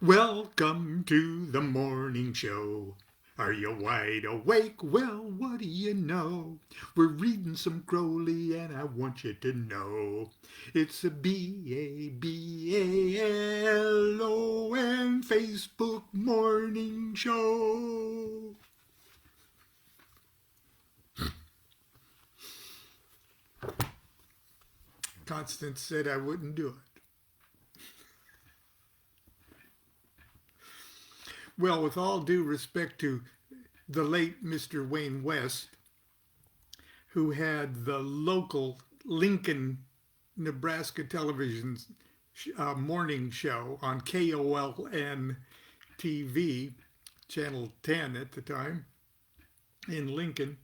Welcome to the morning show. Are you wide awake? Well, what do you know? We're reading some Crowley and I want you to know it's a BABALON Facebook morning show. Constance said I wouldn't do it. Well, with all due respect to the late Mr. Wayne West, who had the local Lincoln, Nebraska television morning show on KOLN TV, Channel 10 at the time, in Lincoln.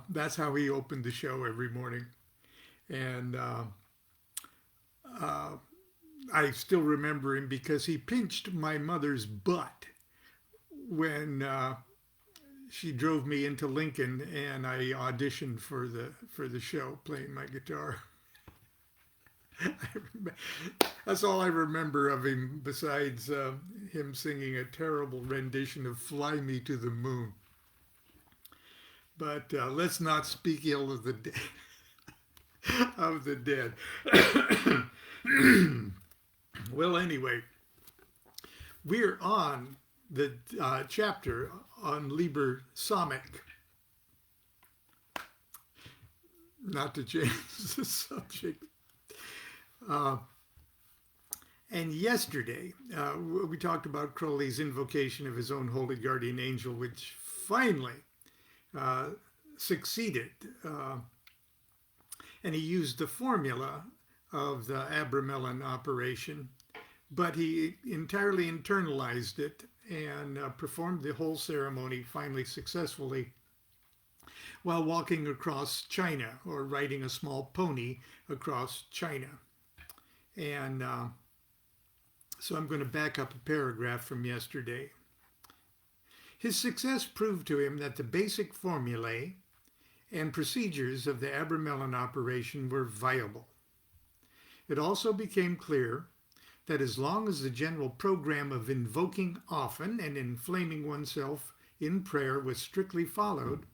That's how he opened the show every morning. And I still remember him because he pinched my mother's butt when she drove me into Lincoln and I auditioned for the show playing my guitar. That's all I remember of him besides him singing a terrible rendition of Fly Me to the Moon. But let's not speak ill of the dead. Of the dead. Well, anyway, we're on the chapter on Liber Samekh. Not to change the subject. And yesterday, we talked about Crowley's invocation of his own holy guardian angel, which finally succeeded. And he used the formula of the Abramelin operation, but he entirely internalized it and performed the whole ceremony finally successfully while walking across China or riding a small pony across China. And so I'm going to back up a paragraph from yesterday. His success proved to him that the basic formulae and procedures of the Abramelin operation were viable. It also became clear that as long as the general program of invoking often and inflaming oneself in prayer was strictly followed,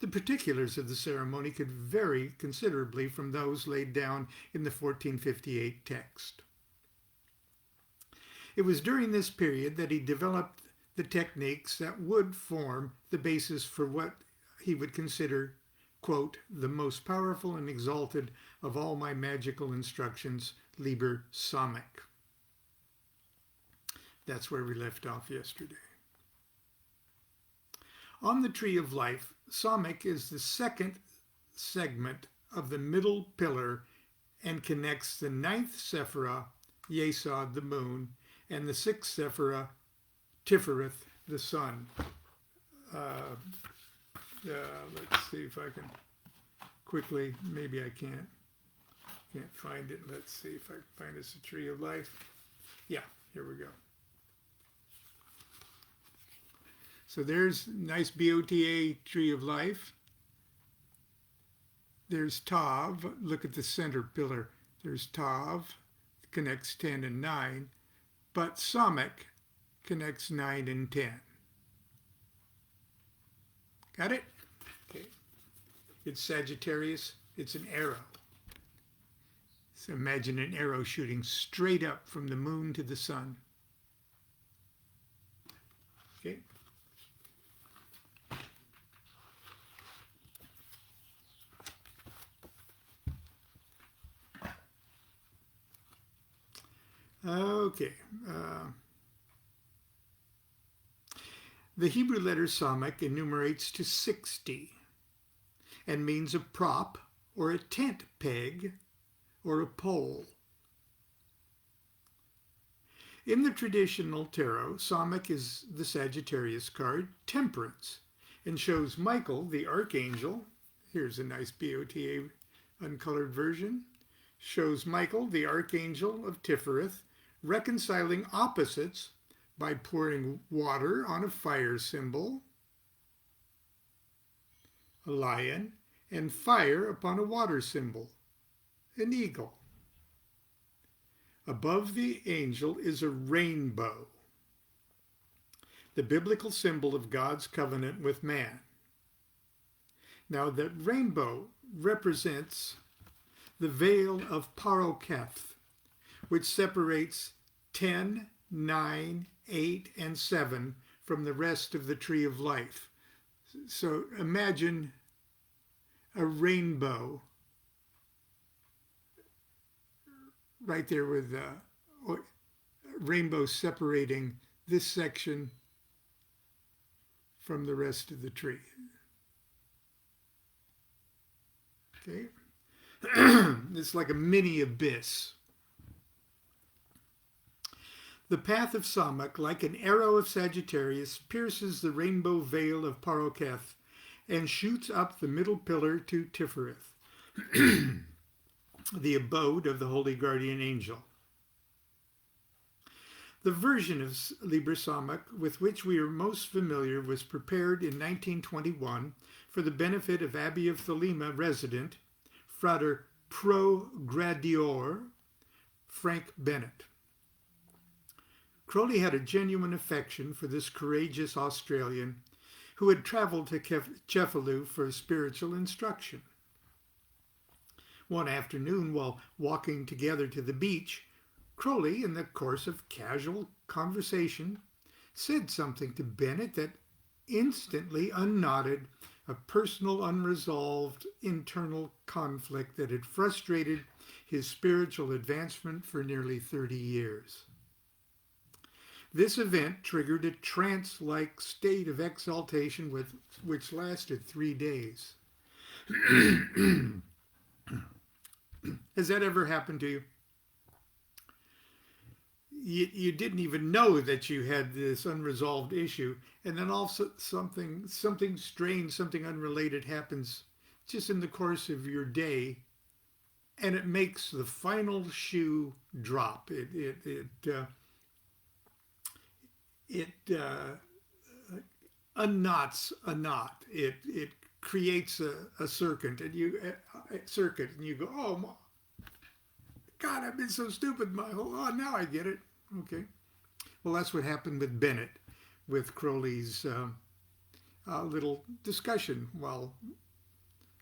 the particulars of the ceremony could vary considerably from those laid down in the 1458 text. It was during this period that he developed the techniques that would form the basis for what he would consider, quote, the most powerful and exalted of all my magical instructions, Liber Samekh. That's where we left off yesterday. On the Tree of Life, Samekh is the second segment of the middle pillar and connects the ninth Sephirah, Yesod, the moon, and the sixth Sephirah, Tifereth, the sun. Let's see if I can quickly, maybe I can't find it. Let's see if I can find us a Tree of Life. Yeah, here we go. So there's nice BOTA Tree of Life. There's Tav. Look at the center pillar. There's Tav, connects 10 and 9, but Samekh connects 9 and 10. Got it? Okay. It's Sagittarius. It's an arrow. So imagine an arrow shooting straight up from the moon to the sun. Okay. Okay. The Hebrew letter Samekh enumerates to 60 and means a prop or a tent peg or a pole. In the traditional tarot, Samekh is the Sagittarius card, Temperance, and shows Michael, the archangel. Here's a nice BOTA uncolored version. Shows Michael, the archangel of Tifereth, reconciling opposites by pouring water on a fire symbol, a lion, and fire upon a water symbol, an eagle. Above the angel is a rainbow, the biblical symbol of God's covenant with man. Now, the rainbow represents the veil of Parocheth, which separates 10, 9, 8, and 7 from the rest of the tree of life. So imagine a rainbow right there with a rainbow separating this section from the rest of the tree. Okay. It's like a mini abyss. The path of Samach, like an arrow of Sagittarius, pierces the rainbow veil of Parocheth and shoots up the middle pillar to Tifereth, the abode of the holy guardian angel. The version of Liber Samach with which we are most familiar was prepared in 1921 for the benefit of Abbey of Thelema resident, Frater Pro Gradior Frank Bennett. Crowley had a genuine affection for this courageous Australian who had traveled to Cefalù for spiritual instruction. One afternoon, while walking together to the beach, Crowley, in the course of casual conversation, said something to Bennett that instantly unknotted a personal, unresolved internal conflict that had frustrated his spiritual advancement for nearly 30 years. This event triggered a trance-like state of exaltation which lasted 3 days. Has that ever happened to you? You didn't even know that you had this unresolved issue, and then also something strange, something unrelated happens just in the course of your day, and it makes the final shoe drop. It unknots a knot. It creates a circuit, and you go, oh God, I've been so stupid my whole. Oh, now I get it. Okay. Well, that's what happened with Bennett, with Crowley's little discussion while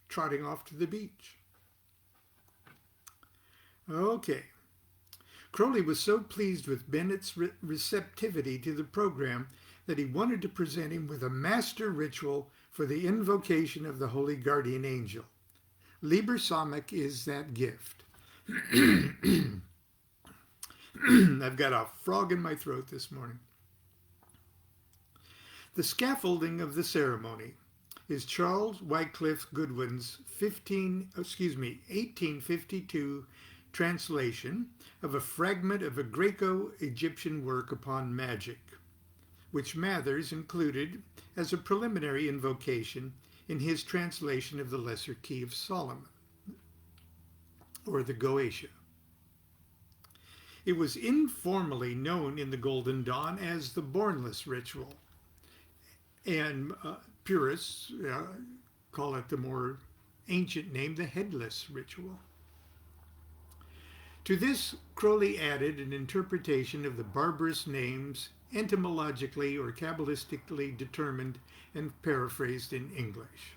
trotting off to the beach. Okay. Crowley was so pleased with Bennett's receptivity to the program that he wanted to present him with a master ritual for the invocation of the Holy Guardian Angel. Liber Samach is that gift. I've got a frog in my throat this morning. The scaffolding of the ceremony is Charles Wycliffe Goodwin's 1852 translation of a fragment of a Greco-Egyptian work upon magic, which Mathers included as a preliminary invocation in his translation of the Lesser Key of Solomon, or the Goetia. It was informally known in the Golden Dawn as the Bornless Ritual, and purists call it the more ancient name, the Headless Ritual. To this, Crowley added an interpretation of the barbarous names etymologically or Kabbalistically determined and paraphrased in English.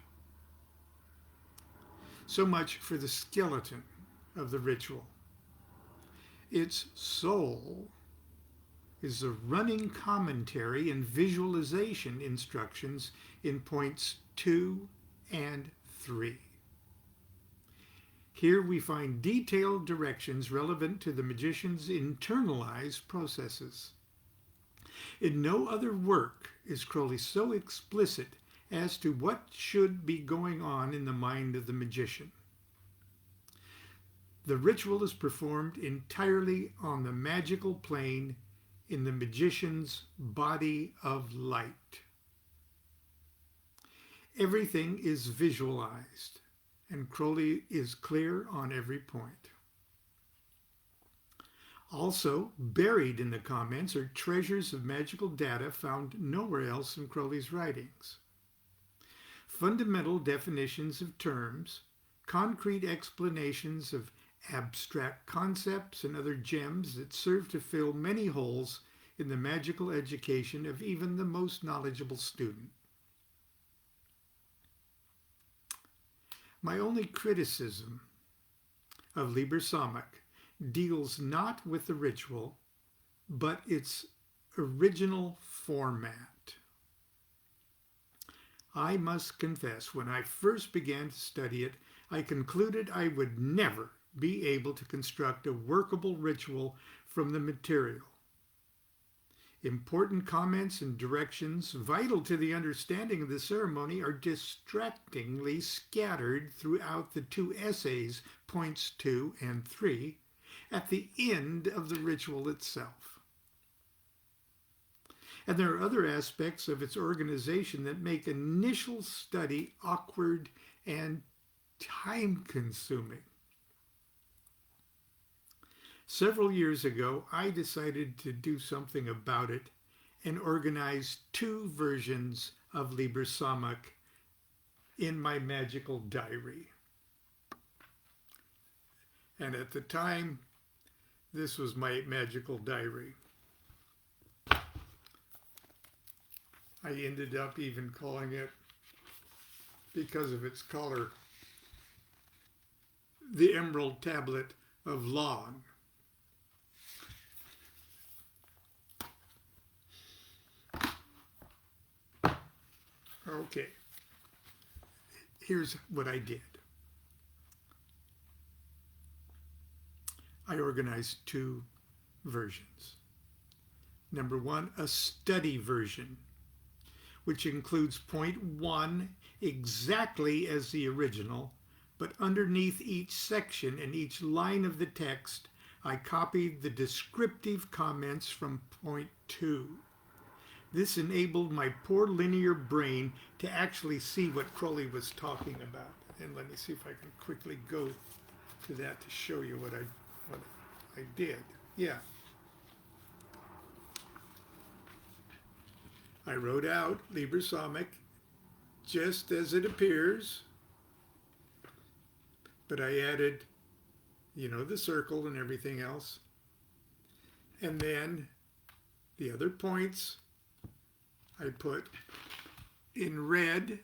So much for the skeleton of the ritual. Its soul is the running commentary and visualization instructions in points 2 and 3. Here we find detailed directions relevant to the magician's internalized processes. In no other work is Crowley so explicit as to what should be going on in the mind of the magician. The ritual is performed entirely on the magical plane in the magician's body of light. Everything is visualized, and Crowley is clear on every point. Also, buried in the comments are treasures of magical data found nowhere else in Crowley's writings. Fundamental definitions of terms, concrete explanations of abstract concepts and other gems that serve to fill many holes in the magical education of even the most knowledgeable student. My only criticism of Liber Samach deals not with the ritual, but its original format. I must confess, when I first began to study it, I concluded I would never be able to construct a workable ritual from the material. Important comments and directions vital to the understanding of the ceremony are distractingly scattered throughout the two essays, points 2 and 3, at the end of the ritual itself. And there are other aspects of its organization that make initial study awkward and time-consuming. Several years ago, I decided to do something about it and organized 2 versions of Liber Samach in my magical diary. And at the time, this was my magical diary. I ended up even calling it, because of its color, the Emerald Tablet of Lon. Okay, here's what I did. I organized 2 versions. Number 1, a study version, which includes point 1 exactly as the original, but underneath each section and each line of the text, I copied the descriptive comments from point 2. This enabled my poor linear brain to actually see what Crowley was talking about. And let me see if I can quickly go to that to show you what I did. Yeah. I wrote out Liber Samach just as it appears, but I added, the circle and everything else. And then the other points I put in red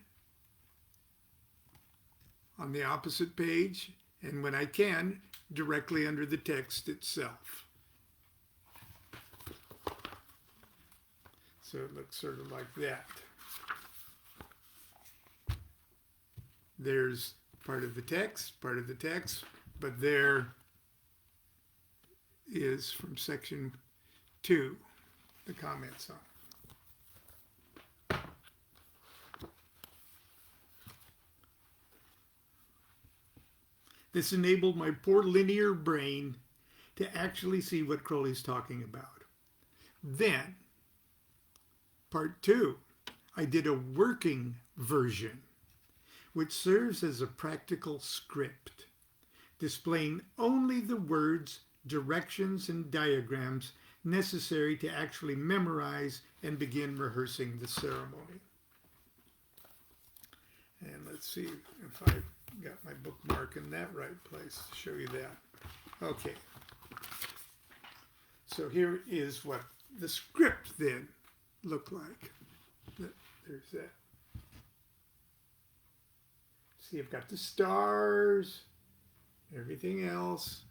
on the opposite page, and when I can, directly under the text itself. So it looks sort of like that. There's part of the text, but there is from section 2, the comments on it. This enabled my poor linear brain to actually see what Crowley's talking about. Then, part 2, I did a working version, which serves as a practical script, displaying only the words, directions, and diagrams necessary to actually memorize and begin rehearsing the ceremony. And let's see if I got my bookmark in that right place to show you that. Okay. So here is what the script then looked like. There's that. See, I've got the stars, everything else.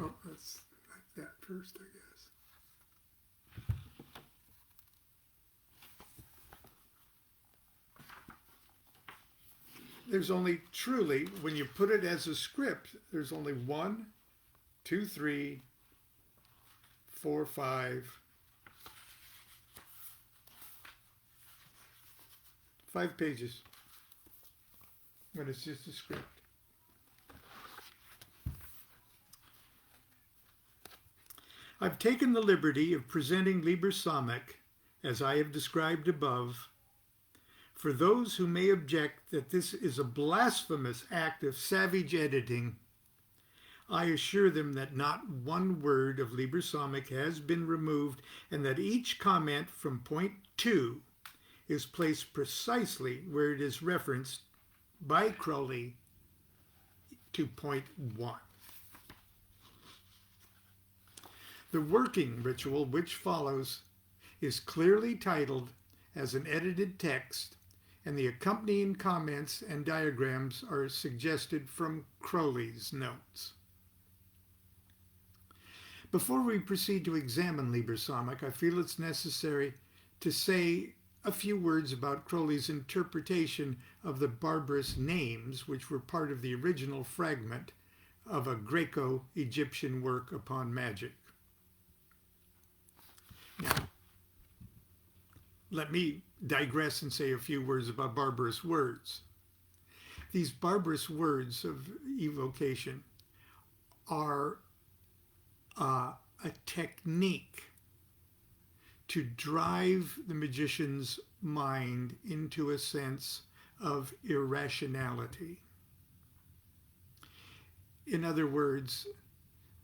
Oh, that's like that first, I guess. There's only truly, when you put it as a script, there's only 1, 2, 3, 4, 5 pages when it's just a script. I've taken the liberty of presenting Liber Samach, as I have described above. For those who may object that this is a blasphemous act of savage editing, I assure them that not one word of Liber Psalmic has been removed, and that each comment from point 2 is placed precisely where it is referenced by Crowley to point 1. The working ritual which follows is clearly titled as an edited text, and the accompanying comments and diagrams are suggested from Crowley's notes. Before we proceed to examine Liber Psalmic, I feel it's necessary to say a few words about Crowley's interpretation of the barbarous names which were part of the original fragment of a Greco-Egyptian work upon magic. Now, let me digress and say a few words about barbarous words. These barbarous words of evocation are a technique to drive the magician's mind into a sense of irrationality. In other words,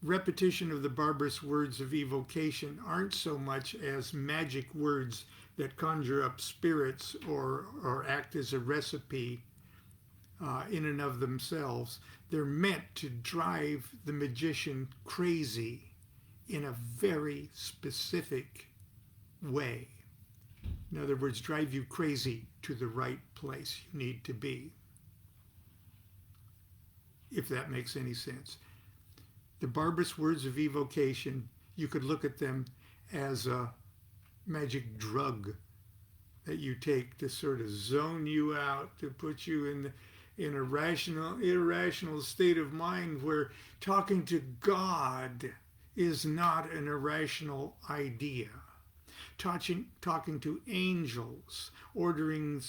repetition of the barbarous words of evocation aren't so much as magic words that conjure up spirits or act as a recipe in and of themselves. They're meant to drive the magician crazy in a very specific way. In other words, drive you crazy to the right place you need to be, if that makes any sense. The barbarous words of evocation, you could look at them as a magic drug that you take to sort of zone you out, to put you in a irrational state of mind where talking to God is not an irrational idea. Talking to angels, ordering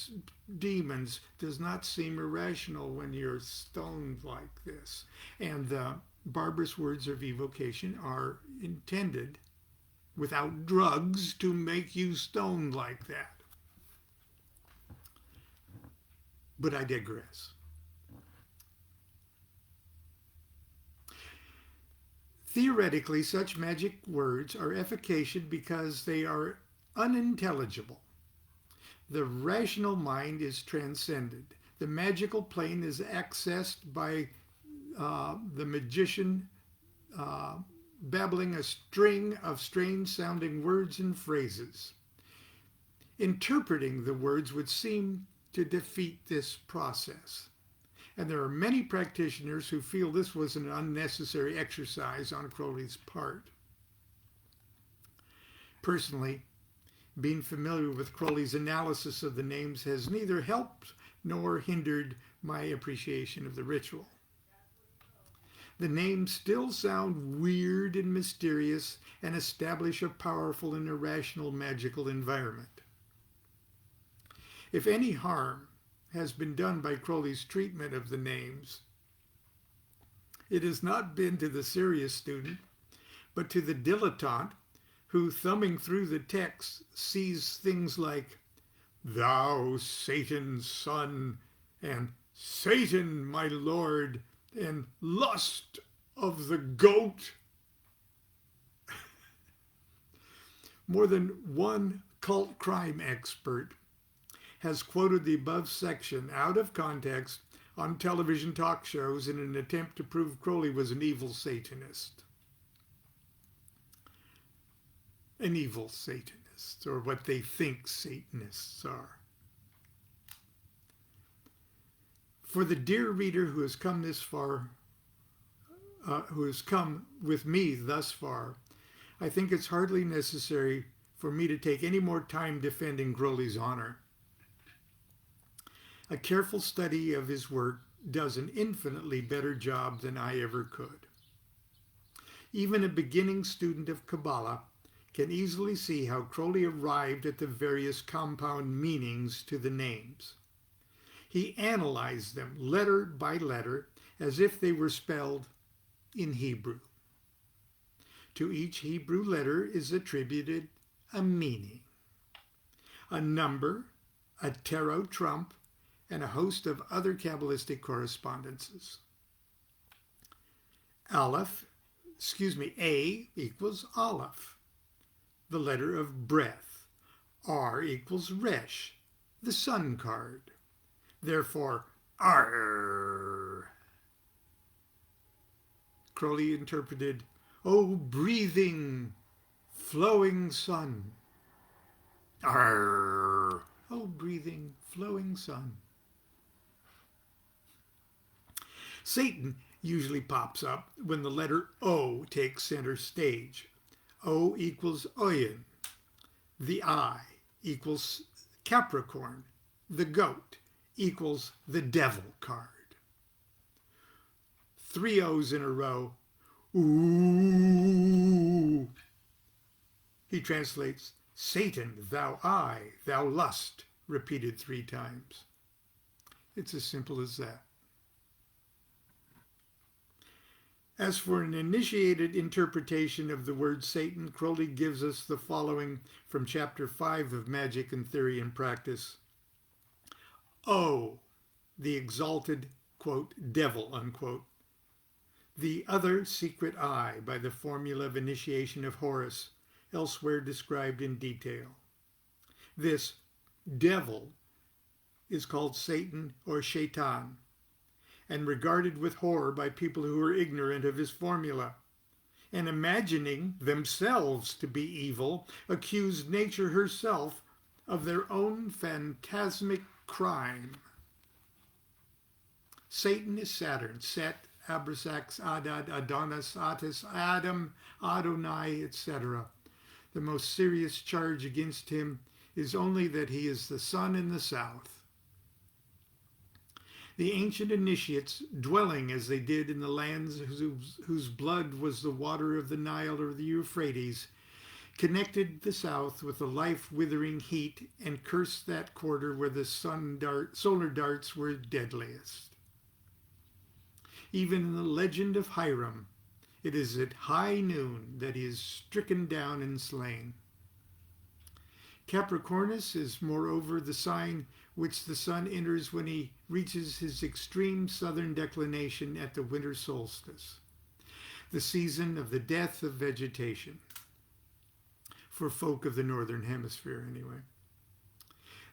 demons does not seem irrational when you're stoned like this. And the barbarous words of evocation are intended, without drugs, to make you stoned like that. But I digress. Theoretically, such magic words are efficacious because they are unintelligible. The rational mind is transcended. The magical plane is accessed by the magician babbling a string of strange-sounding words and phrases. Interpreting the words would seem to defeat this process. And there are many practitioners who feel this was an unnecessary exercise on Crowley's part. Personally, being familiar with Crowley's analysis of the names has neither helped nor hindered my appreciation of the ritual. The names still sound weird and mysterious and establish a powerful and irrational magical environment. If any harm has been done by Crowley's treatment of the names, it has not been to the serious student, but to the dilettante who, thumbing through the text, sees things like "Thou Satan's son," and "Satan, my lord," and "Lust of the goat." More than one cult crime expert has quoted the above section out of context on television talk shows in an attempt to prove Crowley was an evil Satanist. An evil Satanist, or what they think Satanists are. For the dear reader who has come this far, who has come with me thus far, I think it's hardly necessary for me to take any more time defending Crowley's honor. A careful study of his work does an infinitely better job than I ever could. Even a beginning student of Kabbalah can easily see how Crowley arrived at the various compound meanings to the names. He analyzed them letter by letter as if they were spelled in Hebrew. To each Hebrew letter is attributed a meaning, a number, a tarot trump, and a host of other Kabbalistic correspondences. A equals Aleph, the letter of breath. R equals Resh, the sun card. Therefore, Arr. Crowley interpreted, O breathing, flowing sun. Arr. O breathing, flowing sun. Satan usually pops up when the letter O takes center stage. O equals Oyen. The I equals Capricorn. The goat equals the devil card. 3 O's in a row. Ooh. He translates, Satan, thou eye, thou lust, repeated 3 times. It's as simple as that. As for an initiated interpretation of the word Satan, Crowley gives us the following from chapter 5 of Magic and Theory and Practice. O, the exalted, quote, devil, unquote. The other secret eye by the formula of initiation of Horus, elsewhere described in detail. This devil is called Satan or Shaitan, and regarded with horror by people who are ignorant of his formula, and imagining themselves to be evil, accuse nature herself of their own phantasmic crime. Satan is Saturn, Set, Abrasax, Adad, Adonis, Attis, Adam, Adonai, etc. The most serious charge against him is only that he is the sun in the south. The ancient initiates, dwelling as they did in the lands whose blood was the water of the Nile or the Euphrates, connected the south with the life-withering heat and cursed that quarter where the solar darts were deadliest. Even in the legend of Hiram, it is at high noon that he is stricken down and slain. Capricornus is moreover the sign which the sun enters when he reaches his extreme southern declination at the winter solstice, the season of the death of vegetation, for folk of the northern hemisphere anyway.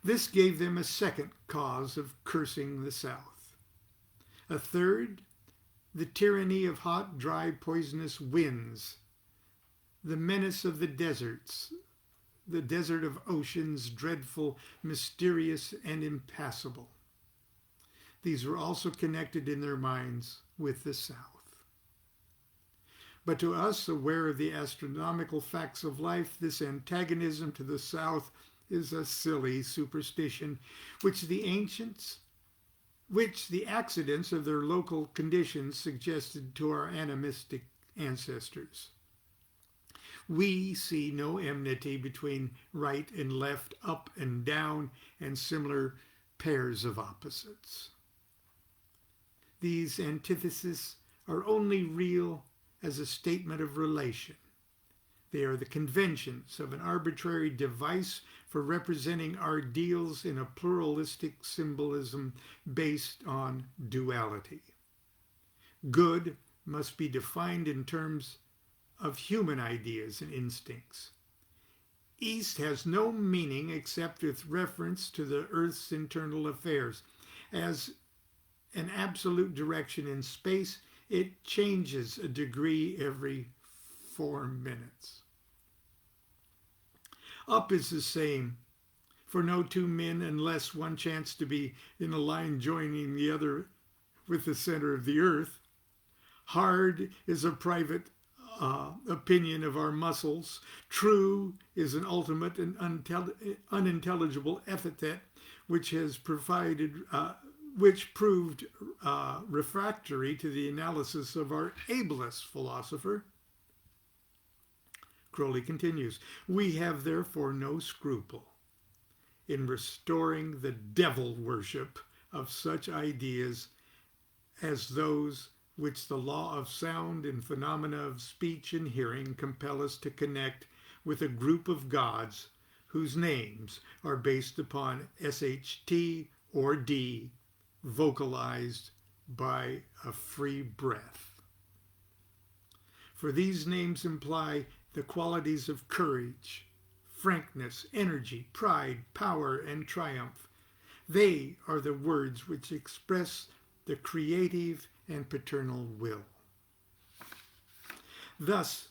This gave them a second cause of cursing the south. A third, the tyranny of hot, dry, poisonous winds, the menace of the deserts, the desert of oceans, dreadful, mysterious, and impassable. These were also connected in their minds with the south. But to us, aware of the astronomical facts of life, this antagonism to the south is a silly superstition which the accidents of their local conditions suggested to our animistic ancestors. We see no enmity between right and left, up and down, and similar pairs of opposites. These antitheses are only real as a statement of relation. They are the conventions of an arbitrary device for representing our ideals in a pluralistic symbolism based on duality. Good must be defined in terms of human ideas and instincts. East has no meaning except with reference to the Earth's internal affairs. As an absolute direction in space, it changes a degree every 4 minutes. Up is the same, for no 2 men, unless one chance to be in a line joining the other with the center of the earth. Hard is a private opinion of our muscles. True is an ultimate and unintelligible epithet which has proved refractory to the analysis of our ablest philosopher. Crowley continues, we have therefore no scruple in restoring the devil worship of such ideas as those which the law of sound and phenomena of speech and hearing compel us to connect with a group of gods whose names are based upon SHT or D, vocalized by a free breath. for these names imply the qualities of courage, frankness, energy, pride, power, and triumph. They are the words which express the creative and paternal will. Thus,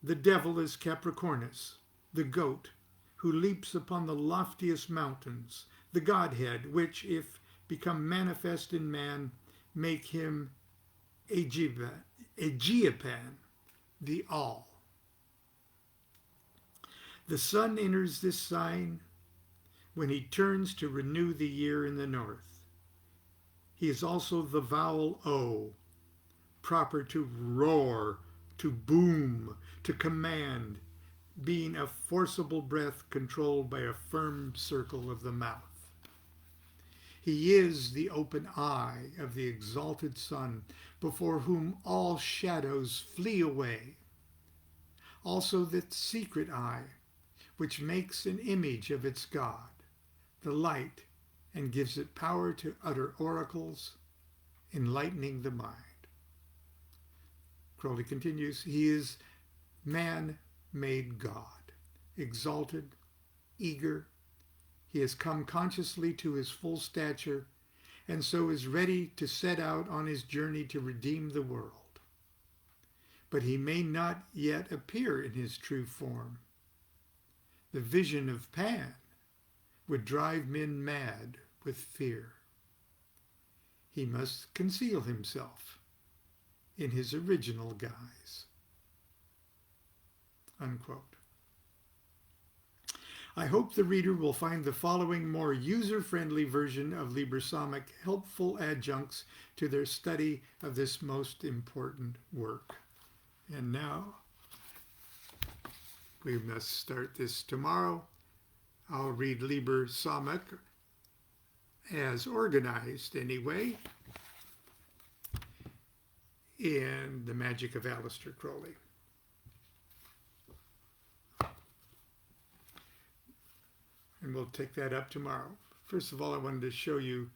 the devil is Capricornus, the goat, who leaps upon the loftiest mountains, the Godhead, which, if become manifest in man, make him Aegepan, the all. The sun enters this sign when he turns to renew the year in the north. He is also the vowel O, proper to roar, to boom, to command, being a forcible breath controlled by a firm circle of the mouth. He is the open eye of the exalted sun, before whom all shadows flee away. Also the secret eye, which makes an image of its God, the light, and gives it power to utter oracles, enlightening the mind. Crowley continues, he is man-made God, exalted, eager. He has come consciously to his full stature, and so is ready to set out on his journey to redeem the world. But he may not yet appear in his true form. The vision of Pan would drive men mad with fear. He must conceal himself in his original guise. Unquote. I hope the reader will find the following more user-friendly version of Liber Psalmic helpful adjuncts to their study of this most important work. And now, we must start this tomorrow. I'll read Liber Psalmic as organized anyway in the Magick of Aleister Crowley. And we'll take that up tomorrow. First of all, I wanted to show you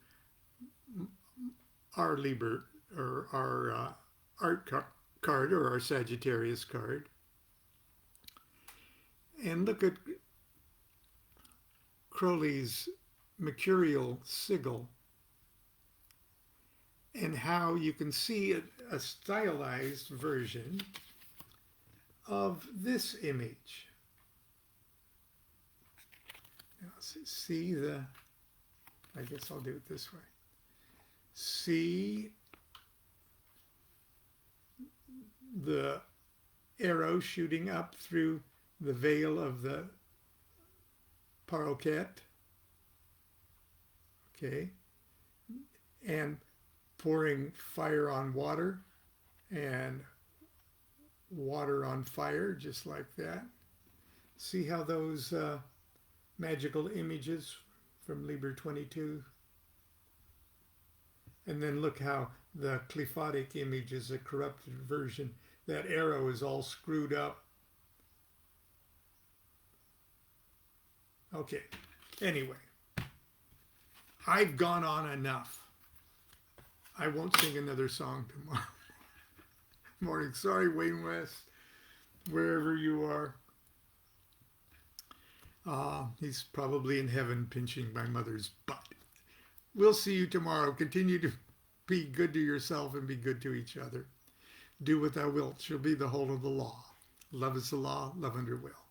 our Liber, or our art card, or our Sagittarius card. And look at Crowley's mercurial sigil and how you can see a stylized version of this image. Now, see the, I guess I'll do it this way. See the arrow shooting up through the veil of the paroquet, okay, and pouring fire on water and water on fire, just like that. See how those magical images from Liber 22, and then look how the qliphothic image is a corrupted version. That arrow is all screwed up. Okay, anyway, I've gone on enough. I won't sing another song tomorrow morning. Sorry, Wayne West, wherever you are. He's probably in heaven pinching my mother's butt. We'll see you tomorrow. Continue to be good to yourself and be good to each other. Do what thou wilt shall be the whole of the law. Love is the law, love under will.